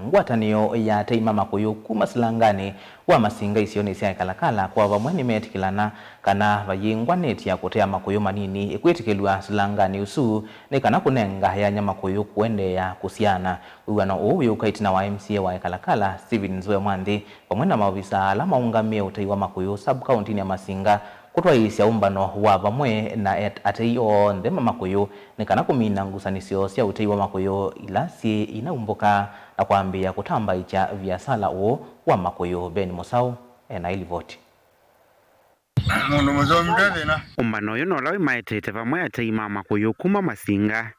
ngwatanio ya teima makuyu kuma silangani wa masinga isioni sia kalakala kwa vamwe nimetikilana kana vayingwaneti ya kutea makuyu manini ikwetikilwa silangani usu ni kana kunenga ya nyama kuyu kuende ya kusiana uwana uwi ukaitina wa MCA wa kalakala Steven Nzoe Mwandi vamwe na maofisa ala maungamia utei wa makuyu sub county ya Masinga kutwa isya umbano wa vamwe na ateiyo ndema makuyu ni kana kumina ngusanisio sia utei wa makuyu ilasi inaumboka na kuambia kutamba icha viasala uo wa makuyu Ben Musau na ilivoti. Umbano yono lawi maetete vamwe ateima makuyu kuma Masinga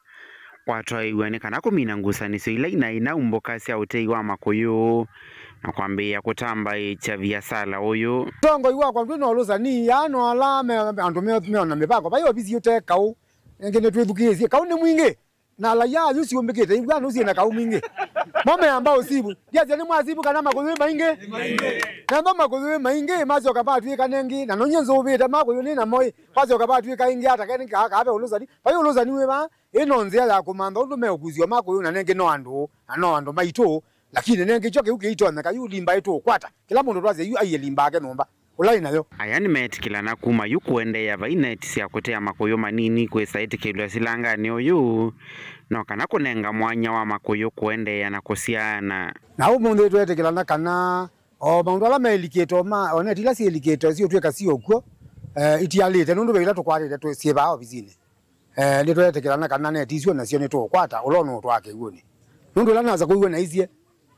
watwaiwe ni kana kumina ngusanisio ila inaumboka sia utei wa makuyu na kuambia kutamba icha viasala uyu tongo iwa kwa mtuno oloza ni yano alame andu meona mipako bayo bisi yote kau ngene twithukizie kau ni mwingi na la ya yusi umbekete ingwa no na kau mwingi mama ambao sibu ndiaje ni mwasibu kana makuyu maingi na mama makuyu maingi mazo kapatu kanengi na nonyenzo ubita makuyu ni na moi mazo kapatu kaingi hata kani kabe oloza ni bayo oloza ni weba enonzia ya kumanda undu meokuzio makuyu na nenge no andu maito lakini nenge choke ukeitwa na kayu limba eto kwata kila mundu twaze yu aye limba ake nomba ulai nayo ayani metikilana kuma yukuende ya vainet sia kutea makuyu manini kwesa itikilwa silangani uyu no kana kunenga mwanya wa makuyu kuende ya na kusiana na umundu twetikilana kana o maundu ala meliketo ma one tila si eliketo sio tweka sio kwo itialite nundu beila tukwarire twesieba obizine ni twetikilana kana ne tisio na sio ne to kwata ulono twake uone nundu la naza kuiwe na izie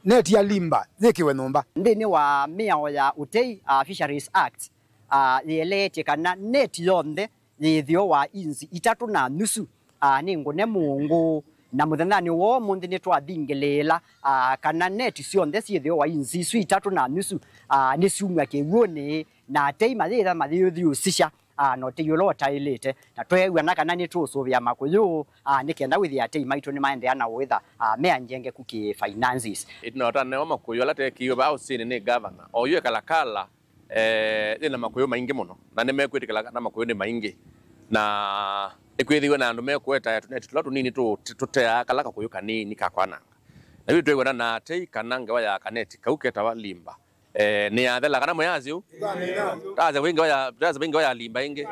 neti ya limba zekiwe nomba ndini wa miao ya utei Fisheries Act yelete kana neti yonde yithio wa inzi 3.5 ni ngune mungu na muthanani wo mundi ni twathingelela kana neti cionde ciithio wa inzi 3.5 ni ciumwa kiwone na teima thitha mathithio cicia no te yolo tailete na twewa na kana ni tucuvia makuyu ni kenda withia teima itu ni maende ana witha me anjenge kuki finances itnota ne makuyu ala te kiyo ba usini ni governor oyu kalakala ina makuyu maingi muno na ne mekwitikala na makuyu ni maingi na ekwithiwe na andu mekweta ya tuneti tulatu nini tutea kalaka kuyu kanini kakwananga na bitu twewa na tei kananga wa ya kaneti kauketa wa limba ni athela kana moyazi u taza wingi wa limba ingi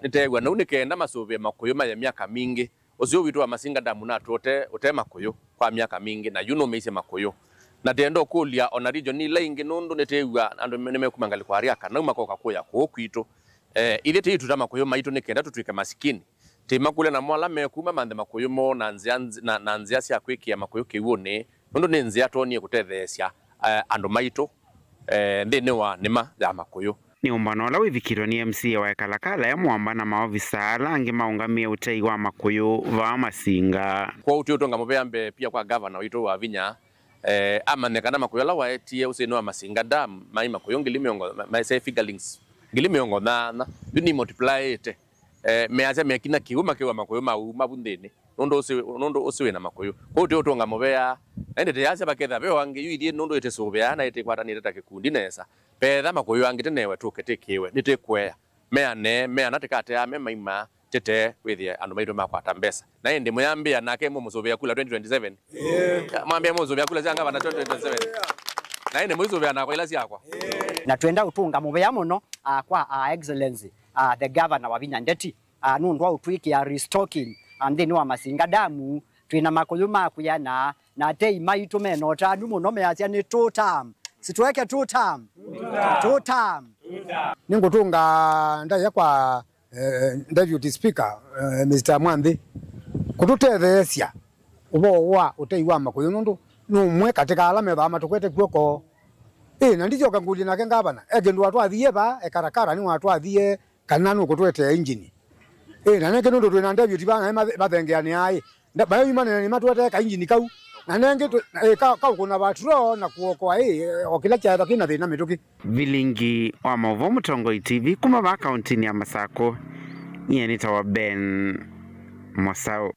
nitegwa na unikenda masuvia makuyu ma ya miaka mingi uzio witu wa Masinga damu na tuote ute makuyu kwa miaka mingi na yuno meise makuyu na tendo kulia ona region ni laingi nundu nitegwa andu nimekumangali kwa aria kana makoka kuya kwitu ile te tuta makuyu maitu nikenda tutwike masikini tema kule na mwala mekuma mande makuyu mo na nzia cia kwikia makuyu kiwone nundu ni nzia tonie kutethecia andu maitu ndini wa nima ya makuyu ni umbano la withikirwa ni MCA wa kalakala ya mwamba na maofisa langi maungamia utei wa makuyu va Masinga kwa uti utonga mubembe pia kwa governor witu wa Vinya amanekana makuyu la waetie useno wa Masinga dam mai makuyu ngilimiongo mai say figurings ngilimiongo na ni multiply ite meacha mekina kiuma kiwa makuyu mabundeni nondo usiwe na makuyu kwa uti utonga mubea ende te yacha baketha be wange yuithie nondo ite subea na ite kwata ni ta kikundi nesa petha makuyu angite newe tuketekiwe nitekwea mea natikate ya maima tete withie andu maitu makwata mbesa na ende muyambia nake musubea kula 2027 mwambia musubea kula zanga bana 2027 na ende musubea na kwa ila siakwa na twenda utunga mubea muno kwa excellency the governor wa Vinya Ndeti nundu wa utwiki ya restocking ndini wa Masinga damu twina makuyu makuya na teima itu meno tanu muno meacia ni 2 term situweke 2 term ningutunga ndaya kwa deputy speaker Mr. Mwandi kututethecia ubo wa utei wa makuyu nundu numwe katika alame ba matukwete kuoko na ndijo kanguli na kengabana egendu watu athie ba ekarakara ni watu athie kananu kutwete engine na nenge nundu twina deputy bana bathengeani ai bayo imane ni matwete ka engine kau na nenge ka kuna batro na kuokoa okila cha thakina thina mituki vilingi wa Mavuo Mutongoi TV kuma ba county ya Masako yeni tawa Ben Musau.